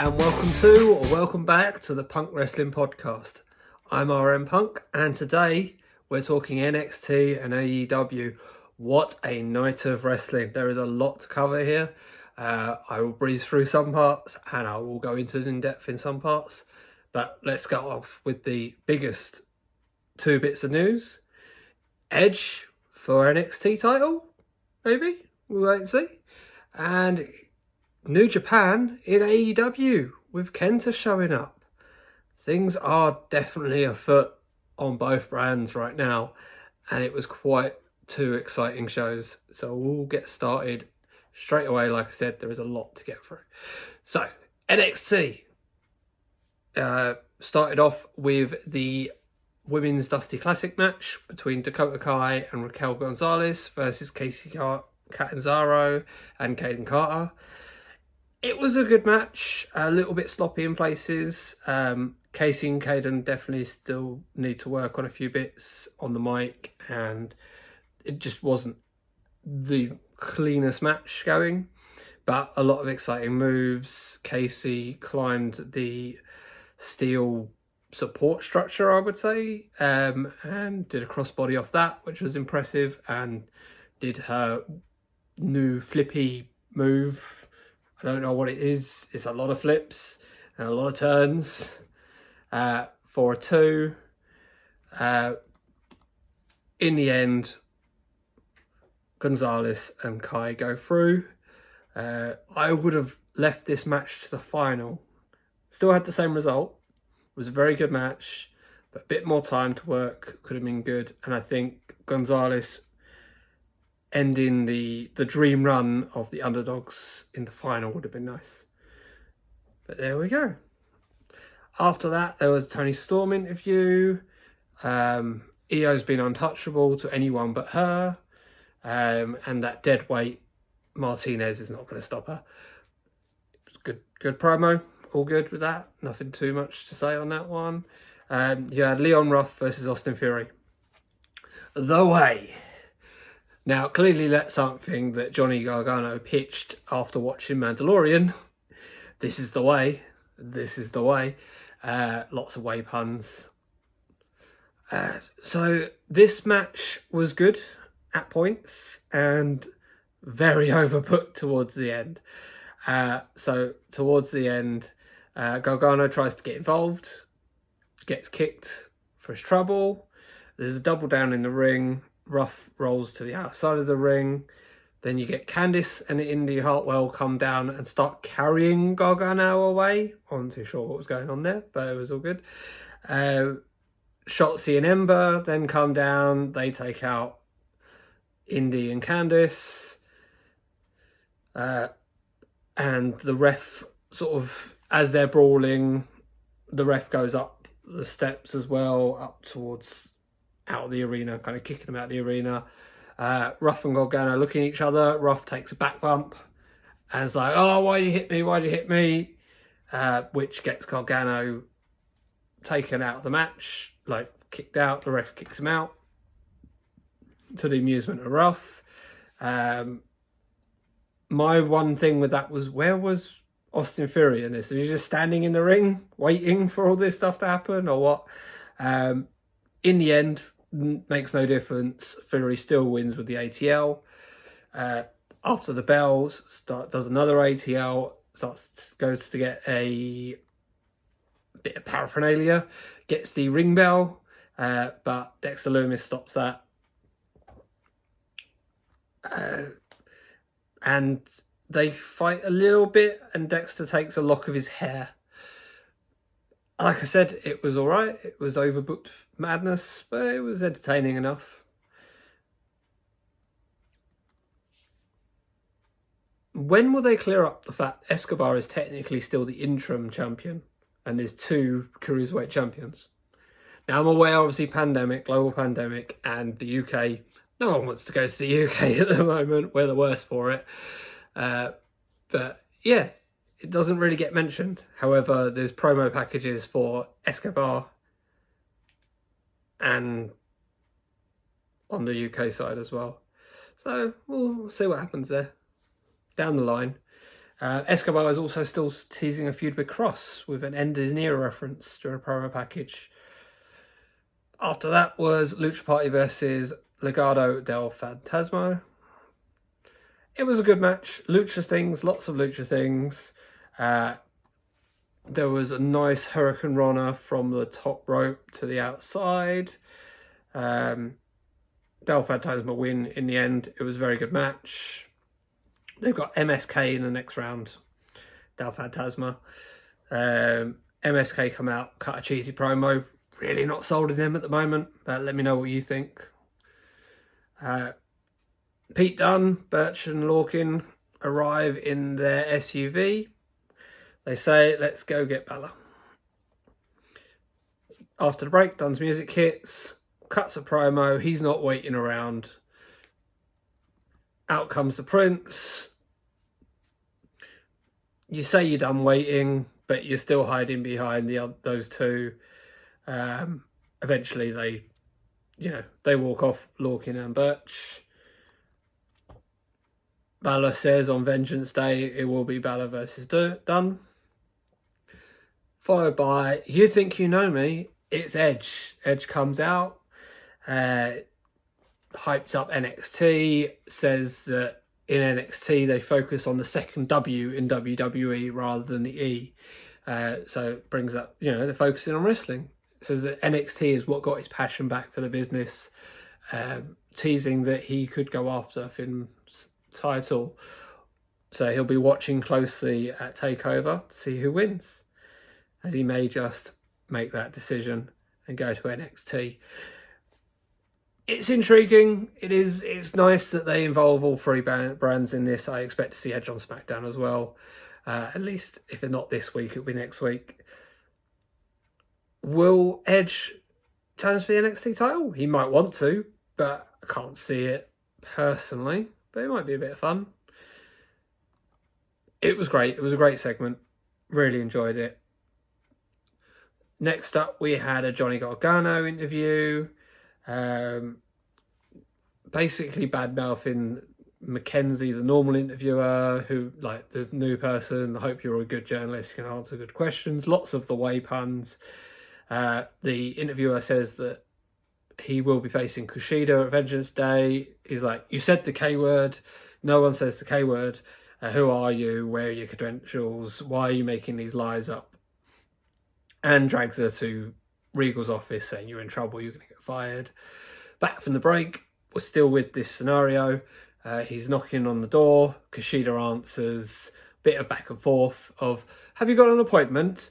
and welcome back to the Punk Wrestling Podcast. I'm RM Punk, and today we're talking NXT and AEW. What a night of wrestling. There is a lot to cover here. I will breeze through some parts and I will go into in depth in some parts. But let's go off with the biggest two bits of news. Edge for NXT title, maybe? We'll wait and see. And New Japan in AEW with Kenta showing up. Things are definitely afoot on both brands right now, and it was quite two exciting shows. So we'll get started straight away. Like I said, there is a lot to get through. So NXT started off with the Women's Dusty Classic match between Dakota Kai and Raquel Gonzalez versus Casey Catanzaro and Kaden Carter. It was a good match, a little bit sloppy in places. Casey and Kaden definitely still need to work on a few bits on the mic, and it just wasn't the cleanest match going, but a lot of exciting moves. Casey climbed the steel support structure, I would say, and did a crossbody off that, which was impressive, and did her new flippy move. I don't know what it is. It's a lot of flips and a lot of turns for a 2. In the end, Gonzalez and Kai go through. I would have left this match to the final. Still had the same result. It was a very good match, but a bit more time to work could have been good. And I think Gonzalez ending the dream run of the underdogs in the final would have been nice. But there we go. After that, there was Toni Storm interview. Io's been untouchable to anyone but her. And that dead weight Martinez is not going to stop her. It was good promo. All good with that. Nothing too much to say on that one. You had Leon Ruff versus Austin Theory. The Way. Now, clearly that's something that Johnny Gargano pitched after watching Mandalorian. This is the way. This is the way. Lots of way puns. So this match was good at points and very overbooked towards the end. So towards the end, Gargano tries to get involved, gets kicked for his trouble. There's a double down in the ring. Ruff rolls to the outside of the ring. Then you get Candice and Indy Hartwell come down and start carrying Gargano away. I wasn't too sure what was going on there, but it was all good. Shotzi and Ember then come down. They take out Indy and Candice. And the ref sort of, as they're brawling, the ref goes up the steps as well, up towards out of the arena, kind of kicking them out of the arena. Ruff and Gargano looking at each other. Ruff takes a back bump and is like, "Oh, why did you hit me? Why did you hit me?" Which gets Gargano taken out of the match, like kicked out. The ref kicks him out to the amusement of Ruff. My one thing with that was, where was Austin Theory in this? Was he just standing in the ring waiting for all this stuff to happen, or what? In the end, makes no difference. Theory still wins with the ATL. After the bell, does another ATL, goes to get a bit of paraphernalia, gets the ring bell, but Dexter Lumis stops that. And they fight a little bit, and Dexter takes a lock of his hair. Like I said, it was alright. It was overbooked madness, but it was entertaining enough. When will they clear up the fact Escobar is technically still the interim champion and there's 2 cruiserweight champions? Now, I'm aware, obviously, global pandemic, and the UK, no one wants to go to the UK at the moment. We're the worst for it. But yeah, it doesn't really get mentioned. However, there's promo packages for Escobar and on the UK side as well. So we'll see what happens there down the line. Escobar is also still teasing a feud with Cross with an End Is Near reference during a promo package. After that was Lucha Party versus Legado del Fantasma. It was a good match. Lucha things, lots of lucha things. There was a nice Hurricane Rana from the top rope to the outside. Del Fantasma win in the end. It was a very good match. They've got MSK in the next round. Del Fantasma. MSK come out, cut a cheesy promo. Really not sold in him at the moment, but let me know what you think. Pete Dunne, Birch and Lorcan arrive in their SUV. They say, let's go get Bella. After the break, Dunne's music hits, cuts a promo, he's not waiting around. Out comes the Prince. You say you're done waiting, but you're still hiding behind those two. Eventually they walk off, Lorcan and Birch. Balor says on Vengeance Day it will be Balor versus Dunne. Followed by, you think you know me, it's Edge. Edge comes out, hypes up NXT, says that in NXT they focus on the second W in WWE rather than the E. So it brings up, they're focusing on wrestling. Says that NXT is what got his passion back for the business, teasing that he could go after Finn's title. So he'll be watching closely at TakeOver to see who wins, as he may just make that decision and go to NXT. It's intriguing. It's nice that they involve all three brands in this. I expect to see Edge on SmackDown as well. At least if they're not this week, it'll be next week. Will Edge challenge for the NXT title? He might want to, but I can't see it personally. But it might be a bit of fun. It was great. It was a great segment. Really enjoyed it. Next up, we had a Johnny Gargano interview. Basically bad-mouthing Mackenzie, the normal interviewer, who, like, the new person, I hope you're a good journalist, you can answer good questions. Lots of the way puns. The interviewer says that he will be facing Kushida at Vengeance Day. He's like, you said the K word. No one says the K word. Who are you? Where are your credentials? Why are you making these lies up? And drags her to Regal's office saying, you're in trouble, you're going to get fired. Back from the break, we're still with this scenario. He's knocking on the door. Kushida answers. Bit of back and forth of, have you got an appointment?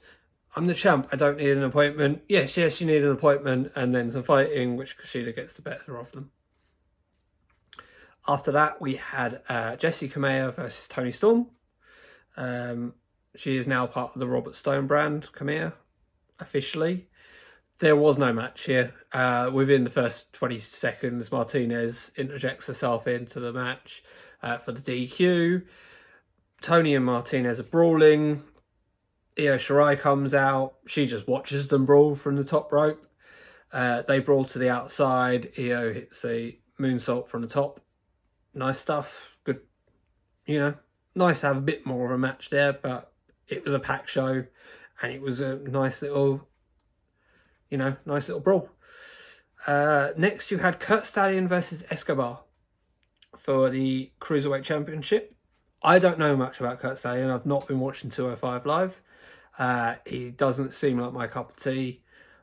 I'm the champ, I don't need an appointment. Yes, you need an appointment. And then some fighting, which Kushida gets the better of them. After that, we had Jessie Kamea versus Toni Storm. She is now part of the Robert Stone brand, Kamea, officially. There was no match here. Within the first 20 seconds, Martinez interjects herself into the match for the DQ. Tony and Martinez are brawling. Io Shirai comes out. She just watches them brawl from the top rope. They brawl to the outside. Io hits a moonsault from the top. Nice stuff. Good. Nice to have a bit more of a match there, but it was a packed show and it was a nice little brawl. Next, you had Kurt Stallion versus Escobar for the Cruiserweight Championship. I don't know much about Kurt Stallion. I've not been watching 205 Live. He doesn't seem like my cup of tea,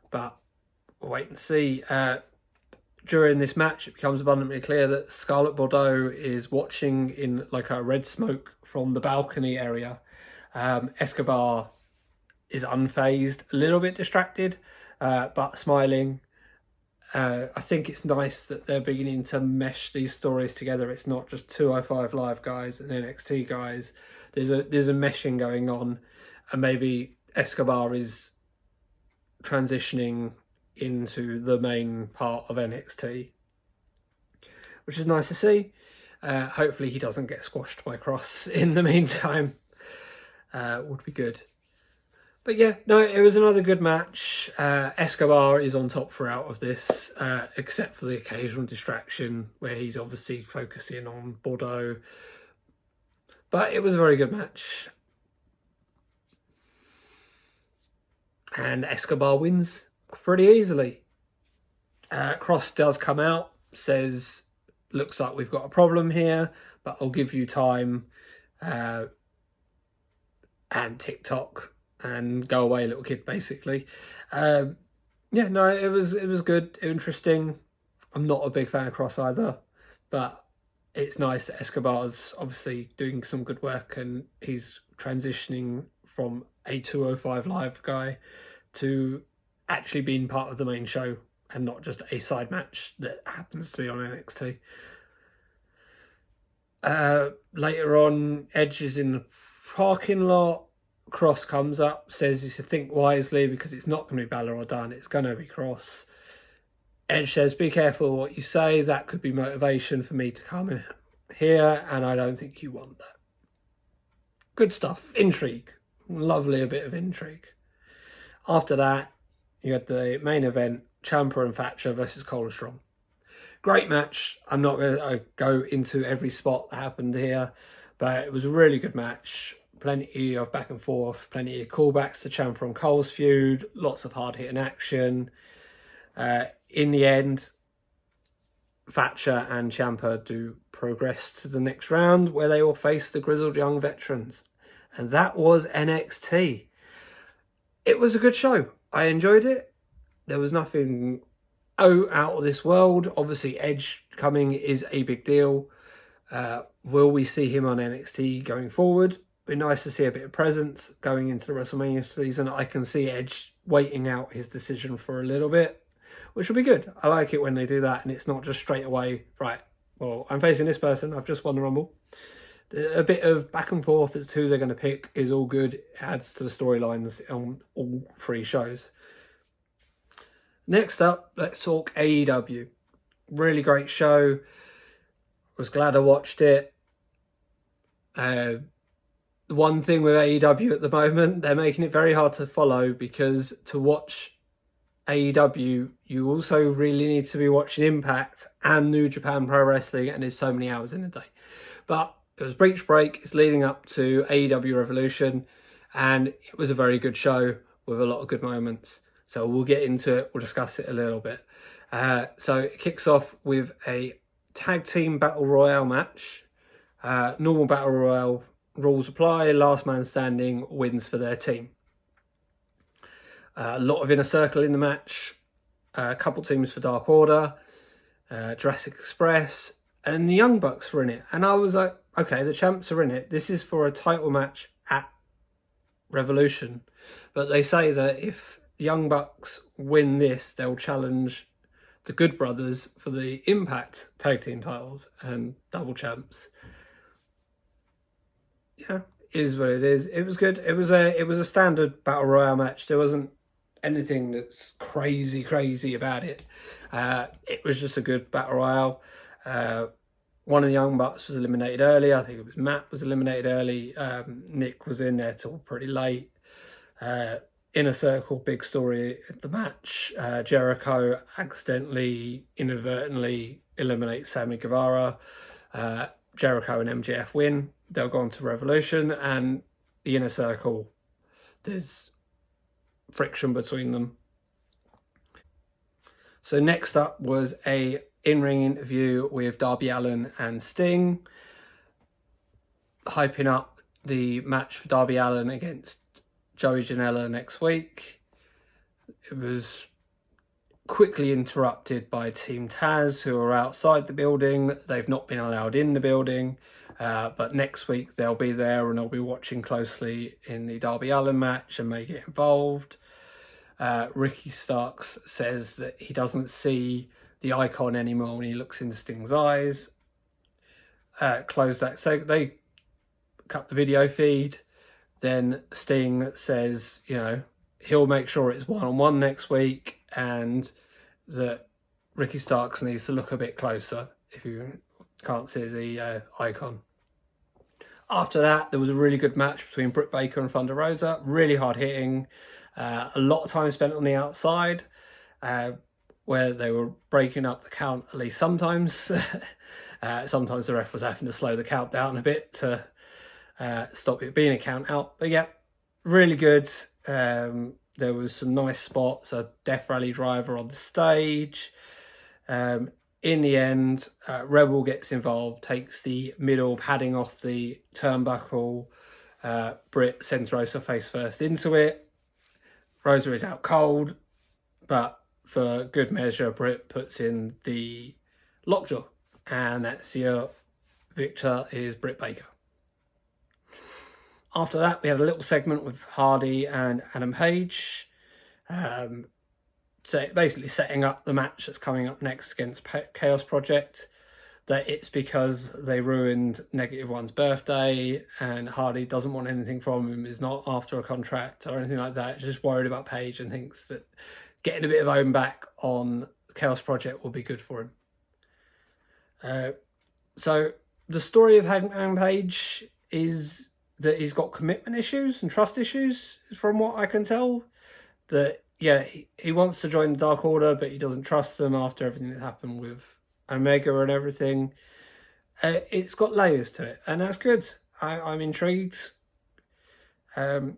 but we'll wait and see. During this match, it becomes abundantly clear that Scarlett Bordeaux is watching in like a red smoke from the balcony area. Escobar is unfazed, a little bit distracted, but smiling. I think it's nice that they're beginning to mesh these stories together. It's not just 205 Live guys and NXT guys. There's a meshing going on, and maybe Escobar is transitioning into the main part of NXT, which is nice to see. Hopefully he doesn't get squashed by Cross in the meantime. Would be good. But yeah, no, it was another good match. Escobar is on top throughout of this, except for the occasional distraction where he's obviously focusing on Bordeaux. But it was a very good match. And Escobar wins pretty easily. Cross does come out, says, looks like we've got a problem here, but I'll give you time and TikTok and go away, little kid, basically. Yeah, no, it was good, interesting. I'm not a big fan of Cross either, but it's nice that Escobar's obviously doing some good work and he's transitioning from a 205 Live guy to actually being part of the main show and not just a side match that happens to be on NXT. Later on, Edge is in the parking lot. Cross comes up, says you should think wisely because it's not going to be Balor or Dunn, it's going to be Cross. Edge says, be careful what you say, that could be motivation for me to come here, and I don't think you want that. Good stuff. Intrigue. Lovely, a bit of intrigue. After that, you had the main event, Ciampa and Thatcher versus Cole and Strong. Great match. I'm not going to go into every spot that happened here, but it was a really good match. Plenty of back and forth, plenty of callbacks to Ciampa and Cole's feud, lots of hard-hitting action. In the end, Thatcher and Ciampa do progress to the next round where they will face the Grizzled Young Veterans. And that was NXT. It was a good show. I enjoyed it. There was nothing out of this world. Obviously, Edge coming is a big deal. Will we see him on NXT going forward? Be nice to see a bit of presence going into the WrestleMania season. I can see Edge waiting out his decision for a little bit, which will be good. I like it when they do that and it's not just straight away, right, well, I'm facing this person, I've just won the Rumble. A bit of back and forth as to who they're going to pick is all good. It adds to the storylines on all three shows. Next up, let's talk AEW. Really great show. Was glad I watched it. The one thing with AEW at the moment, they're making it very hard to follow because to watch AEW, you also really need to be watching Impact and New Japan Pro Wrestling, and there's so many hours in a day. But it was Breach Break, it's leading up to AEW Revolution, and it was a very good show with a lot of good moments. So we'll get into it, we'll discuss it a little bit. So it kicks off with a tag team battle royale match. Normal battle royale rules apply, last man standing wins for their team. A lot of inner circle in the match, a couple teams for Dark Order, Jurassic Express, and the Young Bucks were in it. And I was like, okay, the champs are in it. This is for a title match at Revolution. But they say that if Young Bucks win this, they'll challenge the Good Brothers for the Impact tag team titles and double champs. Yeah, it is what it is. It was good. It was a standard battle royale match. There wasn't anything that's crazy about it. It was just a good battle royale. One of the Young Bucks was eliminated early. I think it was Matt was eliminated early. Nick was in there till pretty late. Inner Circle, big story at the match. Jericho accidentally, inadvertently eliminates Sammy Guevara. Jericho and MJF win. They'll go on to Revolution, and the Inner Circle, there's friction between them. So next up was a in-ring interview with Darby Allin and Sting, hyping up the match for Darby Allin against Joey Janela next week. It was quickly interrupted by Team Taz, who are outside the building. They've not been allowed in the building, but next week they'll be there and they'll be watching closely in the Darby Allin match and may get involved. Ricky Starks says that he doesn't see the icon anymore when he looks in Sting's eyes. Close that. So they cut the video feed. Then Sting says, you know, he'll make sure it's one-on-one next week and that Ricky Starks needs to look a bit closer if you can't see the icon. After that, there was a really good match between Britt Baker and Thunder Rosa. Really hard hitting. A lot of time spent on the outside where they were breaking up the count at least sometimes. Sometimes the ref was having to slow the count down a bit to stop it being a count out. But yeah, really good. There was some nice spots, a Death Rally driver on the stage. In the end, Rebel gets involved, takes the middle padding off the turnbuckle. Britt sends Rosa face first into it. Rosa is out cold, but for good measure, Britt puts in the lockjaw, and that's your victor is Britt Baker. After that, we had a little segment with Hardy and Adam Page, so basically setting up the match that's coming up next against Chaos Project. That it's because they ruined Negative One's birthday, and Hardy doesn't want anything from him, is not after a contract or anything like that. Just worried about Page and thinks that getting a bit of own back on Chaos Project will be good for him. So the story of Hangman Page is that he's got commitment issues and trust issues, from what I can tell. That, yeah, he wants to join the Dark Order, but he doesn't trust them after everything that happened with Omega and everything. It's got layers to it, and that's good. I'm intrigued. In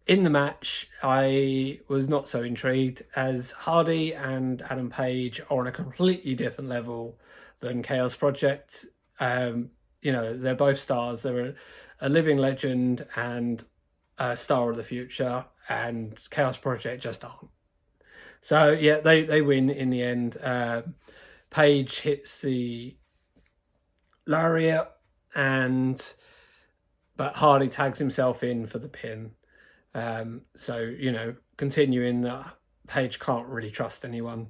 the match, I was not so intrigued, as Hardy and Adam Page are on a completely different level than Chaos Project. They're both stars. They're a living legend and a star of the future, and Chaos Project just aren't. So yeah, they win in the end. Page hits the lariat, but Hardy tags himself in for the pin. So continuing that Page can't really trust anyone.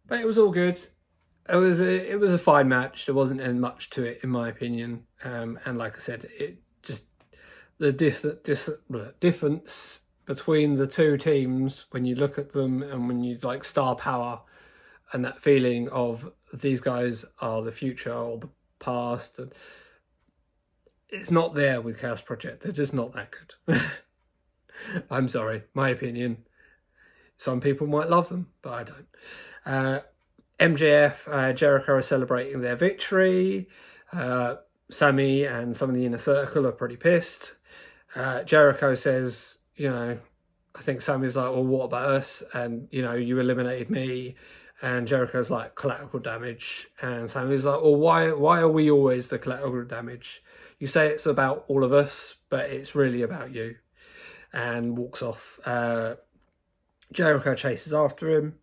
But it was all good. It was a fine match. There wasn't much to it, in my opinion. And like I said, it just the difference between the two teams when you look at them and when you like star power, and that feeling of these guys are the future or the past, and it's not there with Chaos Project. They're just not that good. I'm sorry, my opinion. Some people might love them, but I don't. MJF, Jericho are celebrating their victory. Sammy and some of the Inner Circle are pretty pissed. Jericho says, I think Sammy's like, well, what about us? And, you eliminated me. And Jericho's like, collateral damage. And Sammy's like, well, why are we always the collateral damage? You say it's about all of us, but it's really about you. And walks off. Jericho chases after him.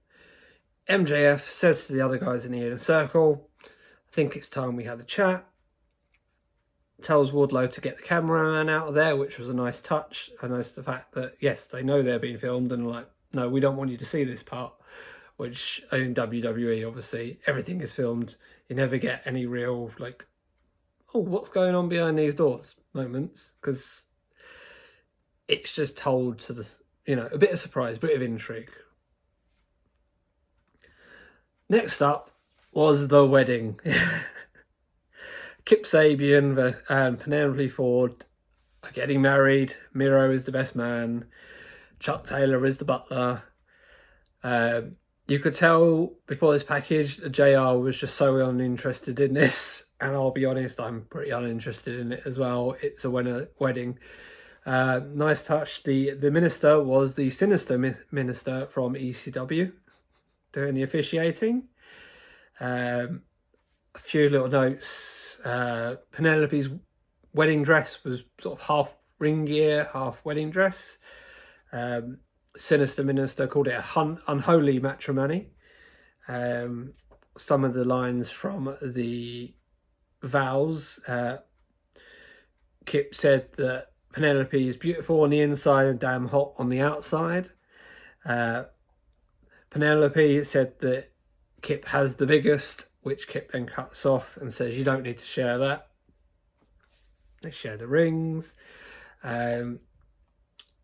MJF says to the other guys in the Inner Circle, I think it's time we had a chat. Tells Wardlow to get the cameraman out of there, which was a nice touch. I noticed the fact that, yes, they know they're being filmed and like, no, we don't want you to see this part. Which in WWE, obviously, everything is filmed. You never get any real, like, oh, what's going on behind these doors moments. Because it's just told to the, a bit of surprise, a bit of intrigue. Next up was the wedding. Kip Sabian and Penelope Ford are getting married. Miro is the best man. Chuck Taylor is the butler. You could tell before this package, JR was just so uninterested in this. And I'll be honest, I'm pretty uninterested in it as well. It's a wedding. Nice touch. The minister was the Sinister minister from ECW. Doing the officiating. A few little notes. Penelope's wedding dress was sort of half ring gear, half wedding dress. Sinister Minister called it unholy matrimony. Some of the lines from the vows. Kip said that Penelope is beautiful on the inside and damn hot on the outside. Penelope said that Kip has the biggest, which Kip then cuts off and says, you don't need to share that. They share the rings.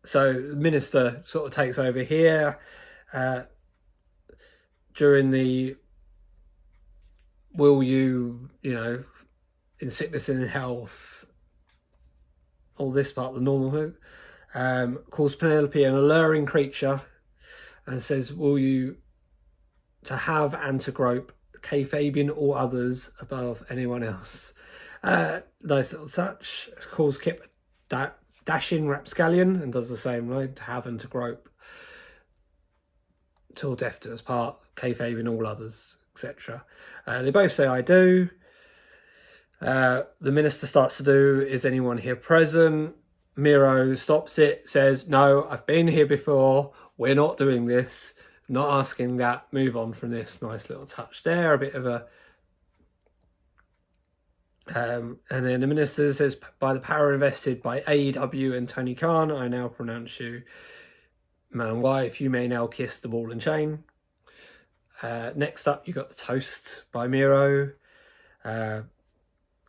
So the minister sort of takes over here. During the will you, in sickness and in health, all this part, the normal thing, calls Penelope an alluring creature and says, will you to have and to grope kayfabian or others above anyone else. Nice little touch. Calls Kip dashing rapscallion and does the same, right? To have and to grope. Till death do us part, kayfabe in all others, etc. They both say I do. The minister starts to do, is anyone here present? Miro stops it, says, no, I've been here before. We're not doing this. Not asking that. Move on from this. Nice little touch there. A bit of a... and then the minister says, by the power invested by AEW and Tony Khan, I now pronounce you man wife. You may now kiss the ball and chain. Next up, you got the toast by Miro.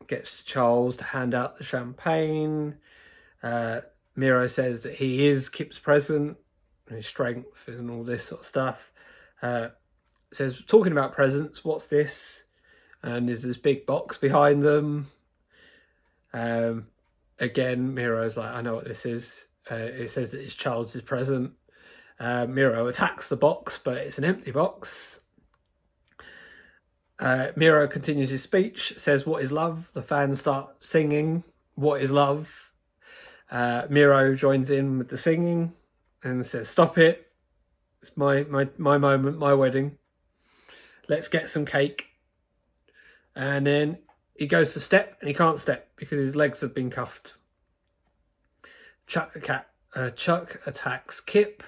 Gets Charles to hand out the champagne. Miro says that he is Kip's present, and his strength and all this sort of stuff. Says, talking about presents, what's this? And there's this big box behind them. Again, Miro's like, I know what this is. It says that it's Charles' present. Miro attacks the box, but it's an empty box. Miro continues his speech, says, what is love? The fans start singing, what is love? Miro joins in with the singing and says, stop it. It's my moment, my wedding. Let's get some cake. And then he goes to step and he can't step because his legs have been cuffed. Chuck attacks Kip.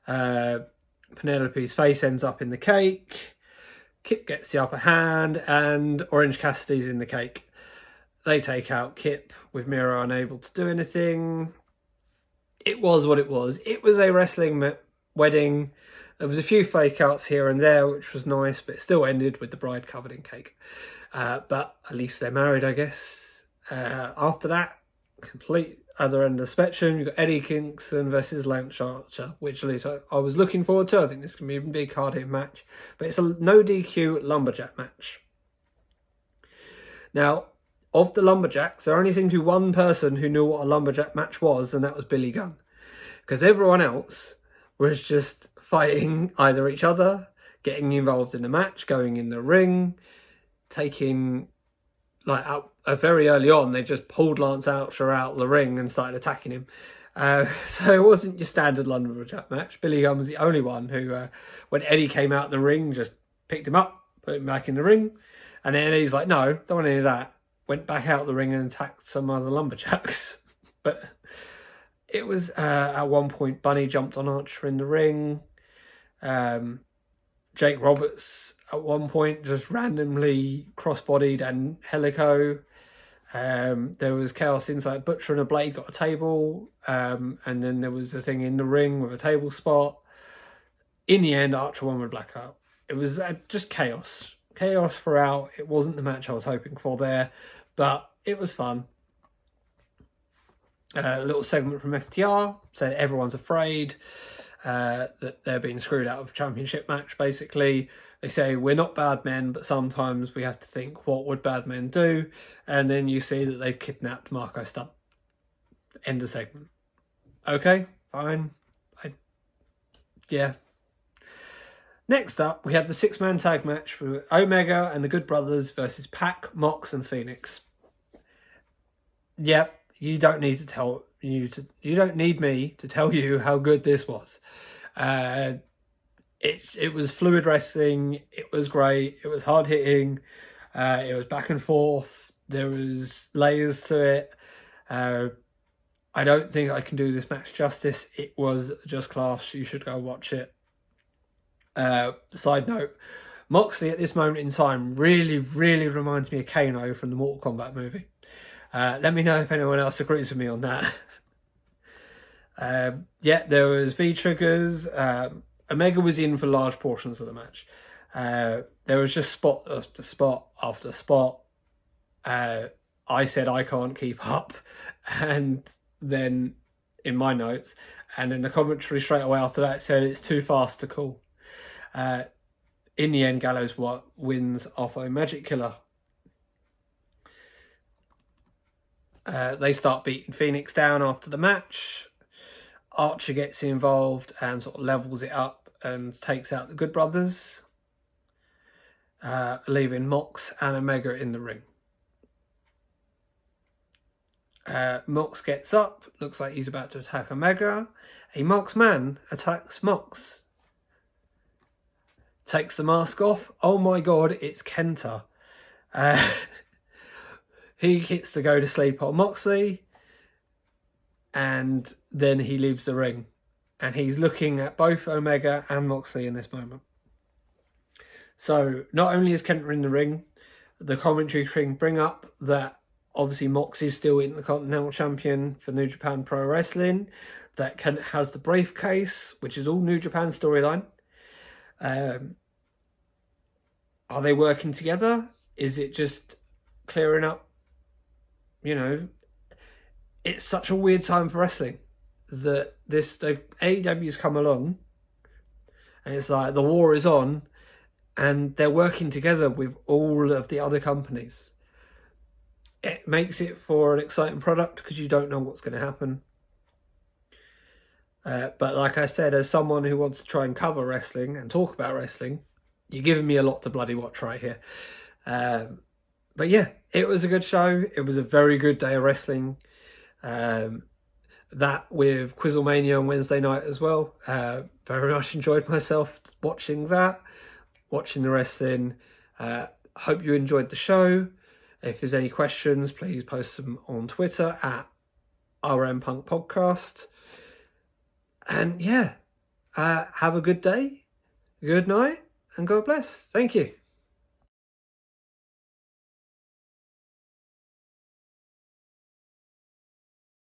Penelope's face ends up in the cake. Kip gets the upper hand and Orange Cassidy's in the cake. They take out Kip with Miro unable to do anything. It was what it was. It was a wrestling wedding. There was a few fake outs here and there, which was nice, but it still ended with the bride covered in cake. But at least they're married, I guess. After that, complete other end of the spectrum, you've got Eddie Kingston versus Lance Archer, which at least I was looking forward to. I think this can be a big hard-hitting match. But it's a no DQ lumberjack match. Now, of the lumberjacks, there only seemed to be one person who knew what a lumberjack match was, and that was Billy Gunn. Because everyone else was just fighting either each other, getting involved in the match, going in the ring, taking... Like, very early on, they just pulled Lance Archer out of the ring and started attacking him. So it wasn't your standard lumberjack match. Billy Gunn was the only one who, when Eddie came out of the ring, just picked him up, put him back in the ring. And then Eddie's like, no, don't want any of that. Went back out of the ring and attacked some other lumberjacks. But it was, at one point, Bunny jumped on Archer in the ring. Jake Roberts at one point just randomly cross-bodied and helico. There was chaos inside. Butcher and a Blade got a table. And then there was a thing in the ring with a table spot. In the end, Archer won with blackout. It was just chaos. Chaos throughout. It wasn't the match I was hoping for there, but it was fun. A little segment from FTR said everyone's afraid that they're being screwed out of a championship match, basically. They say, we're not bad men, but sometimes we have to think, what would bad men do? And then you see that they've kidnapped Marco Stunt. End of segment. Okay, fine. Yeah. Next up, we had the six-man tag match with Omega and the Good Brothers versus Pac, Mox, and Phoenix. Yep, you don't need to tell you don't need me to tell you how good this was. It was fluid wrestling. It was great. It was hard hitting. It was back and forth. There was layers to it. I don't think I can do this match justice. It was just class. You should go watch it. Side note, Moxley at this moment in time really, really reminds me of Kano from the Mortal Kombat movie. Let me know if anyone else agrees with me on that. Yeah, there was V-triggers. Omega was in for large portions of the match. There was just spot after spot after spot. I said I can't keep up, and then in my notes, and in the commentary straight away after that said it's too fast to call. In the end, Gallows wins off a Magic Killer. They start beating Phoenix down after the match. Archer gets involved and sort of levels it up and takes out the Good Brothers, leaving Mox and Omega in the ring. Mox gets up, looks like he's about to attack Omega. A Mox man attacks Mox. Takes the mask off. Oh my god, it's Kenta. He gets to go to sleep on Moxley, and then he leaves the ring. And he's looking at both Omega and Moxley in this moment. So not only is Kenta in the ring, the commentary thing bring up that obviously Mox is still Intercontinental Champion for New Japan Pro Wrestling, that Kenta has the briefcase, which is all New Japan storyline. Are they working together? Is it just clearing up? You know, it's such a weird time for wrestling that AEW's come along, and it's like the war is on, and they're working together with all of the other companies. It makes it for an exciting product because you don't know what's going to happen. But like I said, as someone who wants to try and cover wrestling and talk about wrestling, you're giving me a lot to bloody watch right here. But yeah, it was a good show. It was a very good day of wrestling. That with Quizzlemania on Wednesday night as well. Very much enjoyed myself watching that, watching the wrestling. Hope you enjoyed the show. If there's any questions, please post them on Twitter at RMPunk Podcast. And yeah, have a good day, good night, and God bless. Thank you.